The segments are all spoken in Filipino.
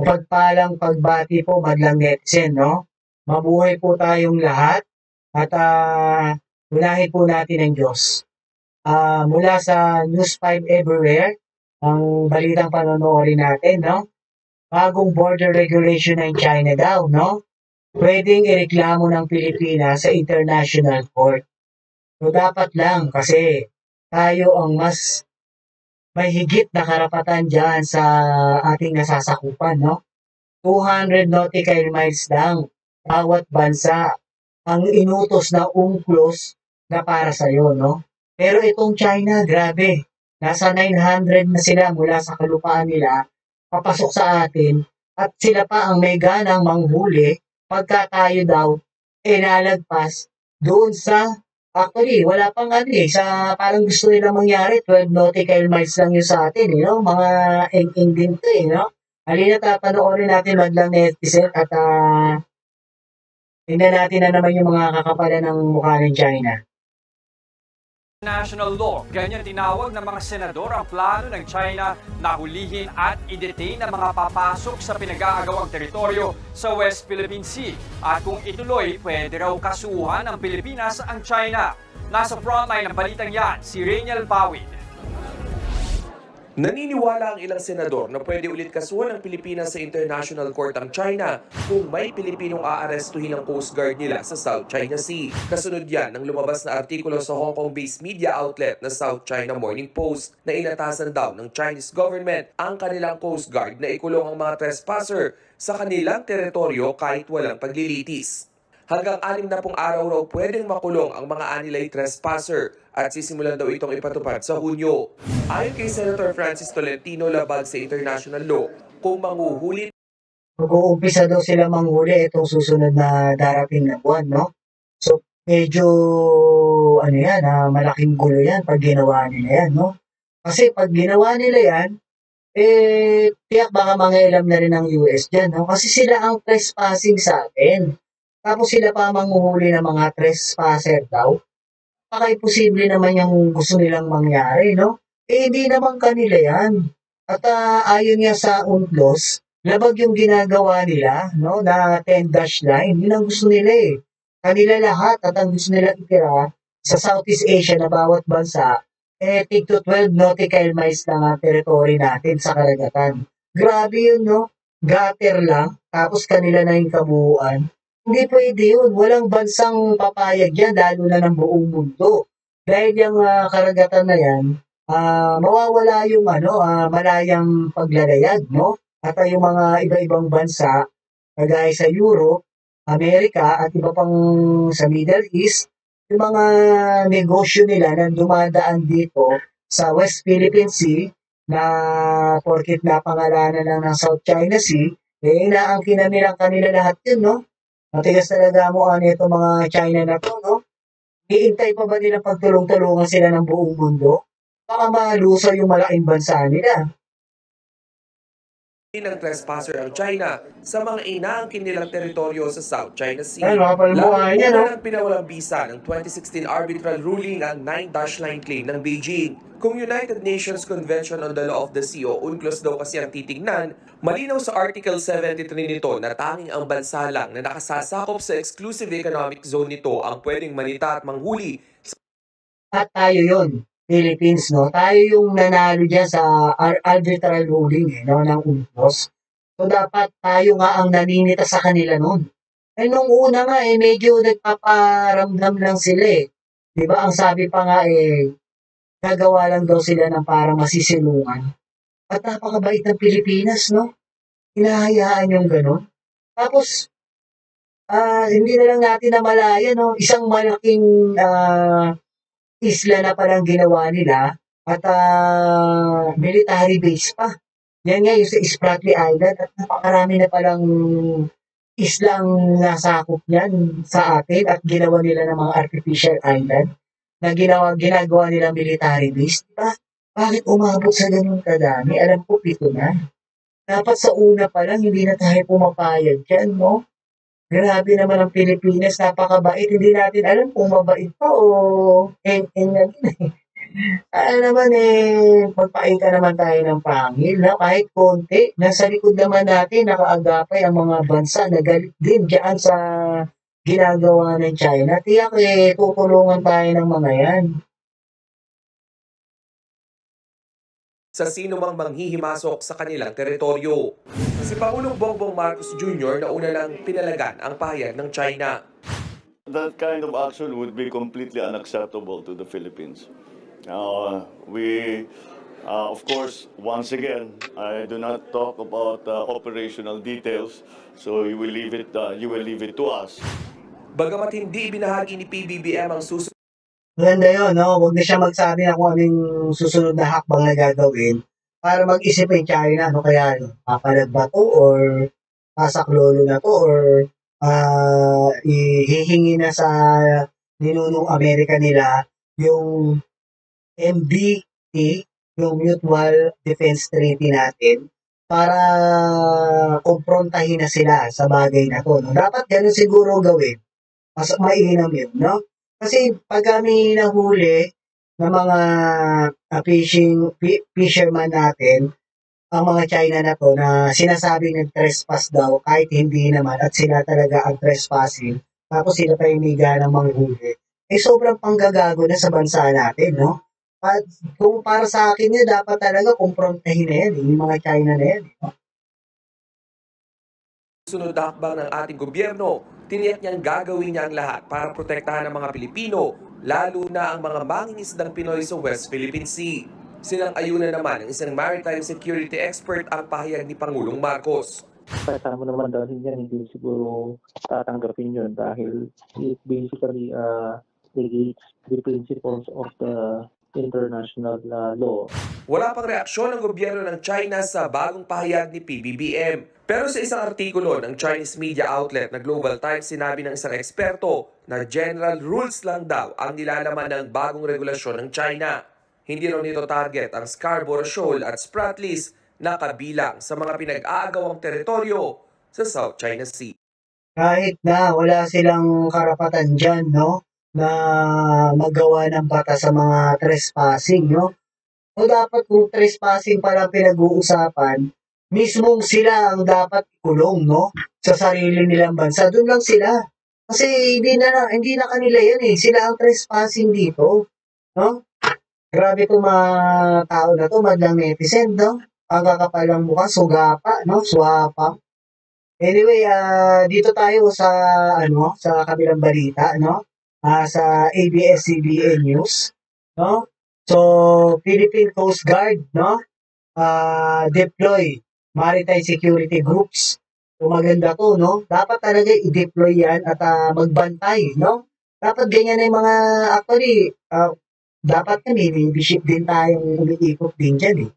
Mapagpalang pagbati po madlang netizen, no? Mabuhay po tayong lahat at unahin po natin ang Diyos. Mula sa News 5 Everywhere, ang balitang panonoodin natin, no? Bagong border regulation ng China daw, no? Pwedeng ireklamo ng Pilipinas sa International Court. So dapat lang kasi tayo ang mas may higit na karapatan dyan sa ating nasasakupan, no? 200 nautical miles lang bawat bansa ang inutos na UNCLOS na para sa'yo, no? Pero itong China, grabe. Nasa 900 na sila mula sa kalupaan nila, papasok sa atin, at sila pa ang may ganang manghuli pagka tayo daw lalagpas doon sa actually, wala pang ano eh, sa parang gusto nila mangyari, 12 nautical miles lang yun sa atin, eh, no? Mga eng-eng din to eh, no? Halina panoorin natin madlang netizen at tingnan natin na naman yung mga kakapalan ng mukha ng China. National law, ganyan tinawag ng mga senador ang plano ng China na hulihin at i-detain ang mga papasok sa pinag-aagawang teritoryo sa West Philippine Sea. At kung ituloy, pwede raw kasuhan ng Pilipinas ang China. Nasa frontline ng balitang yan, si Rainiel Pawid. Naniniwala ang ilang senador na pwede ulit kasuhan ng Pilipinas sa International Court ang China kung may Pilipinong aarestuhin ng Coast Guard nila sa South China Sea. Kasunod yan ng lumabas na artikulo sa Hong Kong-based media outlet na South China Morning Post na inatasan daw ng Chinese government ang kanilang Coast Guard na ikulong ang mga trespasser sa kanilang teritoryo kahit walang paglilitis. Hanggang 60 araw raw pwedeng makulong ang mga anilay trespasser at sisimulan daw itong ipatupad sa Hunyo. Ayon kay Senator Francis Tolentino labag sa international law, kung manguhuli Mag-uumpisa daw sila manghuli itong susunod na darating na buwan, no? So, medyo, ano yan, malaking gulo yan pag ginawa nila yan, no? Kasi pag ginawa nila yan, tiyak baka mangailam na rin ng US dyan, no? Kasi sila ang trespassing sa atin. Tapos sila pa manghuhuli ng mga trespasser daw. Baka imposible naman yung gusto nilang mangyari, no? Hindi naman kanila yan. At ayon nga sa UNCLOS, labag yung ginagawa nila, no, na 10-dash line. Yun ang gusto nila eh. Kanila lahat at ang gusto nila itira sa Southeast Asia na bawat bansa, tig to 12 nautical miles lang ang territory natin sa karagatan. Grabe yun, no? Gutter lang, tapos kanila na yung kabuuan. Hindi pwede yun. Walang bansang papayag yan, lalo na ng buong mundo. Dahil yung karagatan na yan, mawawala yung malayang paglalayag, no? At yung mga iba-ibang bansa, kagaya sa Europe, Amerika, at iba pang sa Middle East, yung mga negosyo nila na dumadaan dito sa West Philippine Sea, na porkit napangalanan lang ng South China Sea, inaangkinan nilang kanila lahat yun, no? Matigas talaga mo nito mga China na to, no? Iintay pa ba nila pagtulong-tulungan sila ng buong mundo? Baka malusaw yung malaking bansa nila. ng trespasser ang China sa mga inaangkin nilang teritoryo sa South China Sea. Ay, makapalbuhay yan, no? Lalo ng pinawalang bisa ng 2016 arbitral ruling ang 9-dash line claim ng Beijing. Kung United Nations Convention on the Law of the Sea o UNCLOS daw kasi ang titignan, malinaw sa Article 73 nito na tanging ang bansa lang na nakasasakop sa exclusive economic zone nito ang pwedeng manita at manghuli. At tayo yun, Philippines, no? Tayo yung nanalo dyan sa arbitral ruling, no, ng UNCLOS. So, dapat tayo nga ang naninita sa kanila nun. Nung una nga, medyo nagpaparamdam lang sila, eh. Diba? Ang sabi pa nga, gagawa lang daw sila ng parang masisilungan. At napakabait ng Pilipinas, no? Hinahayaan yung gano'n. Tapos, hindi na lang natin namalaya, no? Isang malaking isla na palang ginawa nila at military base pa. Yan nga yung sa Spratly Island at napakarami na palang islang nasakop niyan sa atin at ginawa nila ng mga artificial island na ginagawa nila military base, diba? Bakit umabot sa ganun kadami? Alam ko, 7 na. Dapat sa una pa lang, hindi na tayo pumapayag dyan, no? Grabe naman ang Pilipinas, napakabait. Hindi natin alam kung mabait pa o eng-eng na din. Ano naman magpakita naman tayo ng pangil na kahit konti. Nasa likod naman natin nakaagapay ang mga bansa na galit din diyan sa ginagawa ng China. Tiyak tutulungan tayo ng mga yan. Sa sino mang manghihimasok sa kanilang teritoryo. Si Pangulong Bongbong Marcos Jr. na una lang pinalagan ang pahayag ng China. That kind of action would be completely unacceptable to the Philippines. Of course, once again, I do not talk about operational details, so you will leave it to us. Bagamat hindi ibinahagi ni PBBM ang susunod Maganda yun, no? Huwag na siya magsabi na kung anong susunod na hakbang na gagawin para mag-isip yung China, no? Kaya, papalag ba to or sasaklolo na to or hihingi na sa ninunong Amerika nila yung MDT, yung Mutual Defense Treaty natin para kumprontahin na sila sa bagay na to, no? Dapat ganun siguro gawin. Mas mainam yun, no? Kasi pag kami nahuli ng mga fisherman natin, ang mga China na to na sinasabing nag-trespass daw kahit hindi naman at sila talaga ang trespassing, tapos sila pa yung ng manghuli. Sobrang panggagago na sa bansa natin, no? At kung para sa akin dapat talaga kumprontahin na yan, yung mga China na yan. No? sunod na hakbang ng ating gobyerno, tiniyak niyang gagawin niya ang lahat para protektahan ang mga Pilipino, lalo na ang mga mangingisdang Pinoy sa West Philippine Sea. Sinang-ayunan naman ng isang maritime security expert ang pahayag ni Pangulong Marcos. Kasama naman dahil yan, hindi siguro tatanggapin yun dahil it basically negates the principles of the international law. Wala pang reaksyon ng gobyerno ng China sa bagong pahayag ni PBBM. Pero sa isang artikulo ng Chinese media outlet na Global Times, sinabi ng isang eksperto na general rules lang daw ang nilalaman ng bagong regulasyon ng China. Hindi raw nito target ang Scarborough Shoal at Spratlys na kabilang sa mga pinag-aagawang teritoryo sa South China Sea. Kahit na wala silang karapatan dyan, no? Na magawa ng batas sa mga trespassing, no? O dapat kung trespassing pala pinag-uusapan, mismong sila ang dapat kulong, no? Sa sarili nilang bansa. Doon lang sila. Kasi hindi na kanila yan eh. Sila ang trespassing dito, no? Grabe itong mga tao na to, madlang netizen, no? Ang kakapalang mukha, sugapa, no? Swapa. Anyway, dito tayo sa kabilang balita, no? Sa ABS-CBN News, no? So, Philippine Coast Guard, no? Deploy maritime security groups. So, maganda to, no? Dapat talaga i-deploy yan at magbantay, no? Dapat ganyan na yung mga, actually, dapat kami, ship din tayong umiikot din dyan, eh.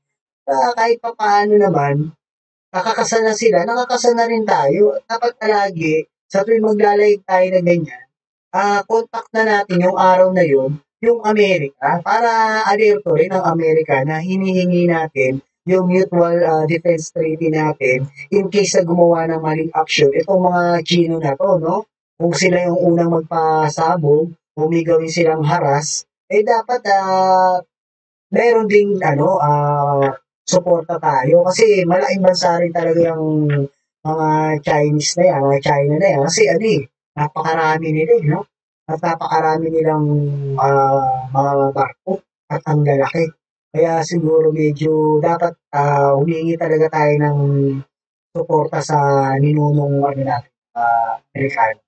Kahit pa paano naman, nakakasana sila, nakakasana rin tayo. Dapat palagi, sa tuwing maglalayag tayo na ganyan, contact na natin yung araw na yun, yung Amerika, para alerto rin ang Amerika na hinihingi natin yung Mutual Defense Treaty natin in case na gumawa ng maling action. Itong mga Chino na to, no? Kung sila yung unang magpasabog, kung may gawin silang haras, dapat meron ding suporta tayo. Kasi malaking bansa rin talaga yung mga Chinese na yan, mga China na yan. Kasi napakarami nila, no? At napakarami nilang mga barko at ang lalaki. Kaya siguro medyo dapat humingi talaga tayo ng suporta sa ninunong natin, Amerikano.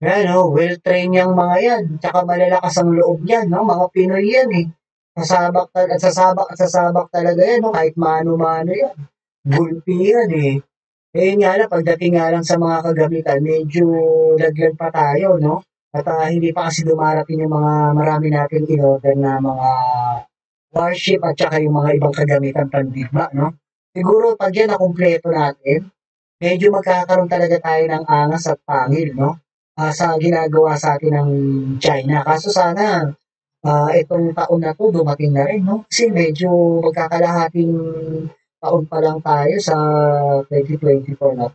Yan, no? Well-trained yung mga yan. Tsaka malalakas ang loob yan, no? Mga Pinoy yan, eh. Sasabak talaga yan, no? Kahit mano-mano yan. Gulpi yan, eh. Yun nga lang, pagdating nga lang sa mga kagamitan, medyo laglag pa tayo, no? At hindi pa kasi dumarating yung mga marami natin in-order na mga warship at saka yung mga ibang kagamitan pandigma, no? Siguro pag yan nakumpleto natin, medyo magkakaroon talaga tayo ng angas at pangil, no? Sa ginagawa sa atin ng China. Kaso sana, itong taon na 'to dumating na rin 'no, kasi medyo magkakalahating taon pa lang tayo sa 2024 na.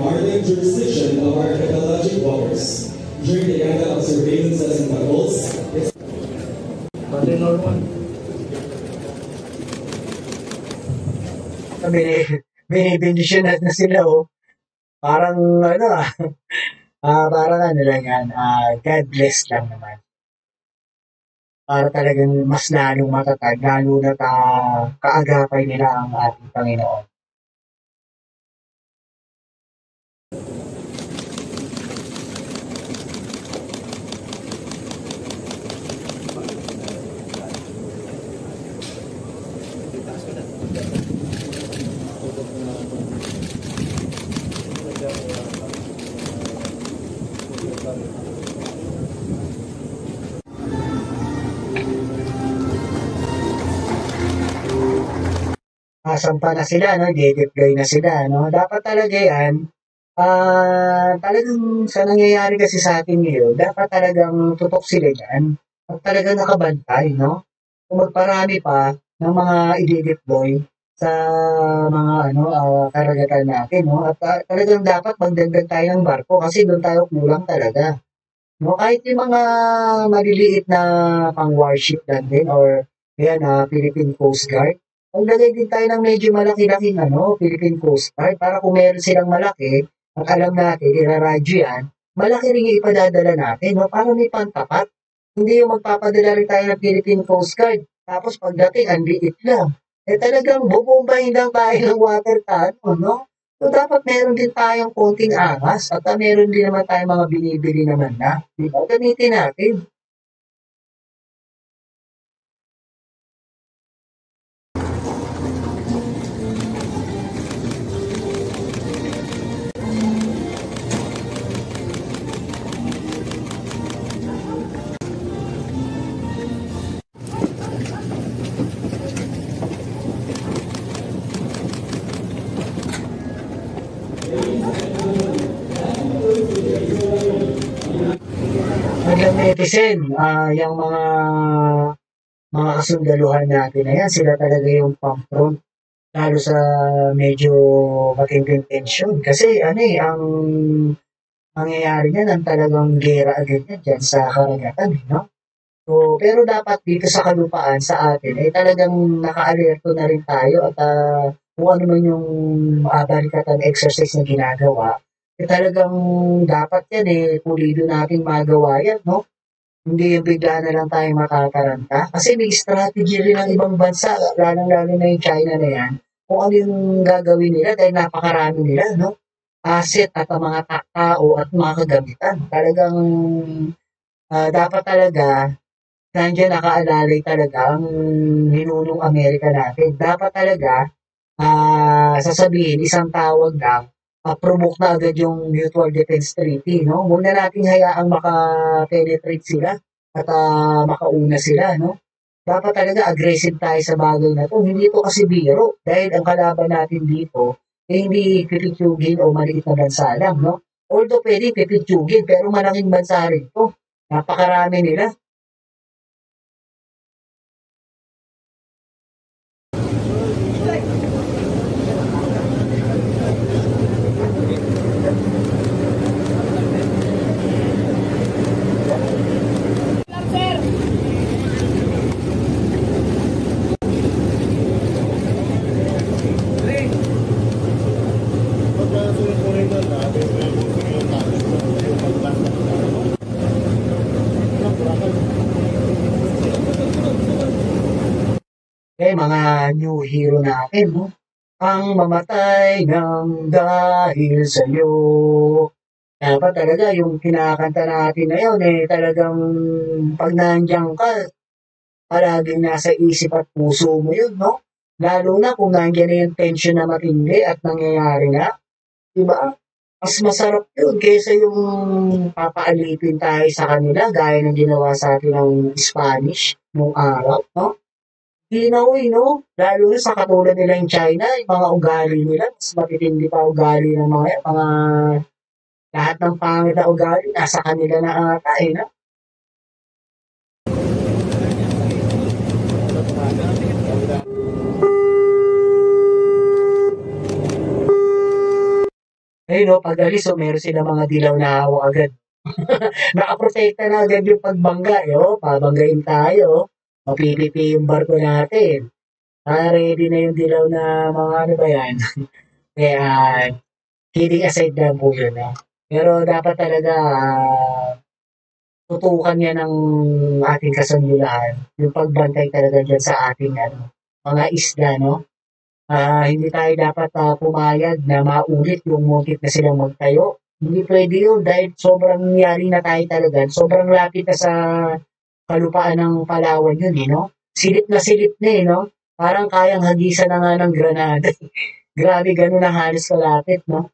Maritime jurisdiction of our archaeologic waters. During the Yanga of surveillances and patrols, Binibendisyonan na sila parang ano, parang ano lang yan, God bless lang naman. Para talagang mas lalong matatag, lalo na't kaagapay nila ang ating Panginoon. Nasampa na sila 'no, i-de-deploy na sila 'no. Dapat talaga 'yan, talagang sa nangyayari kasi sa atin ngayon, dapat talagang tutok sila diyan at talagang nakabantay 'no. Kung magparami pa ng mga ide-deploy sa mga ano, karagatan natin 'no at, talagang dapat magdagdag tayo ng barko kasi do'n tayo kulang talaga 'no. Kahit yung mga maliliit na pang-warship lang din or ayan, Philippine Coast Guard, maglagay din tayo ng medyo malaki-laking ano, Philippine Coast Guard para kung meron silang malaki at alam natin iraradyo yan, malaki rin yung ipadadala natin 'no, para may pantapat. Hindi yung magpapadala rin tayo ng Philippine Coast Guard, tapos pagdating ang liit lang. Talagang bobombahin lang tayo ng water cannon 'no. So, dapat meron din tayong konting angas at, meron din naman tayong mga binibili naman na, 'di ba, gamitin natin. Hanggang netizen, yung mga kasundaluhan natin na yan, sila talaga yung pang-front, lalo sa medyo matinding tensyon. Kasi ano ang mangyayari niyan ang talagang giyera agad yan diyan sa karagatan, no? So, pero dapat dito sa kalupaan sa atin ay talagang naka-alerto na rin tayo at, kung ano man yung, balikatan exercise na ginagawa, talagang dapat yan, pulido nating magawa yan 'no? Hindi yung bigla na lang tayong makataranta. Kasi may strategy rin ng ibang bansa, lalong-lalo na yung China na yan, kung ano yung gagawin nila dahil napakarami nila 'no, asset at ang mga tao at mga kagamitan. Talagang, dapat talaga nandiyan nakaalalay talaga ang ninunong Amerika natin. Dapat talaga, sasabihin isang tawag lang, provoke na agad yung Mutual Defense Treaty 'no. Huwag na nating hayaang maka-penetrate sila at, makauna sila 'no. Dapat talaga aggressive tayo sa bagay na 'to. Hindi 'to kasi biro dahil ang kalaban natin dito, hindi pipitsugin o maliit na bansa lang 'no. Although puwedeng pipitsugin pero malaking bansa rin 'to. Napakarami nila. Mga new hero natin 'no. Ang mamatay ng dahil sa'yo. Dapat talaga yung kinakanta natin na yun, talagang 'pag nandiyan ka, palaging nasa isip at puso mo yun 'no. Lalo na kung nandiyan na yung tension na matindi at nangyayari na, 'di ba? Mas masarap yun kaysa yung papaalipin tayo sa kanila gaya ng ginawa sa atin ng Spanish nung araw 'no. Hinauy, no? Lalo na sa katulad nila yung China, yung mga ugali nila, mas matitindi pa ugali ng mga yan, mga lahat ng pangit na ugali, nasa kanila na ata, eh, no? Ayun, no, pag alis, so meron sila mga dilaw na hawak agad. Nakaprotekta na agad yung pagbangga, eh, oh, babanggain tayo, oh. Mapipipi yung barko natin. Ready na yung dilaw na mga ano ba yan. Kaya, kidding aside lang po yun. Pero dapat talaga, tutukan yan ng ating kasundulan. Yung pagbantay talaga dyan sa ating mga isda, no? Hindi tayo dapat pumayag na maulit yung muntik na silang magtayo. Hindi pwede yun dahil sobrang nangyari na tayo talaga. Sobrang lapit na sa kalupaan ng Palawan yun, eh, no? Silip na, eh, no? Parang kayang hagisan na nga ng granada. Grabe, ganun ang halos kalapit, no?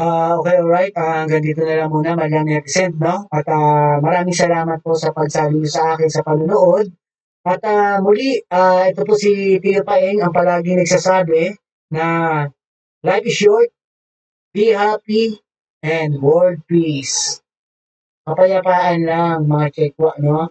Okay, alright. Hanggang dito na lang muna, Madam Represent, no? At maraming salamat po sa pagsali niyo sa akin sa panunood. At muli, ito po si Tio Paeng, ang palaging nagsasabi na life is short, be happy, and world peace. Kapayapaan lang, mga Chekwa, no?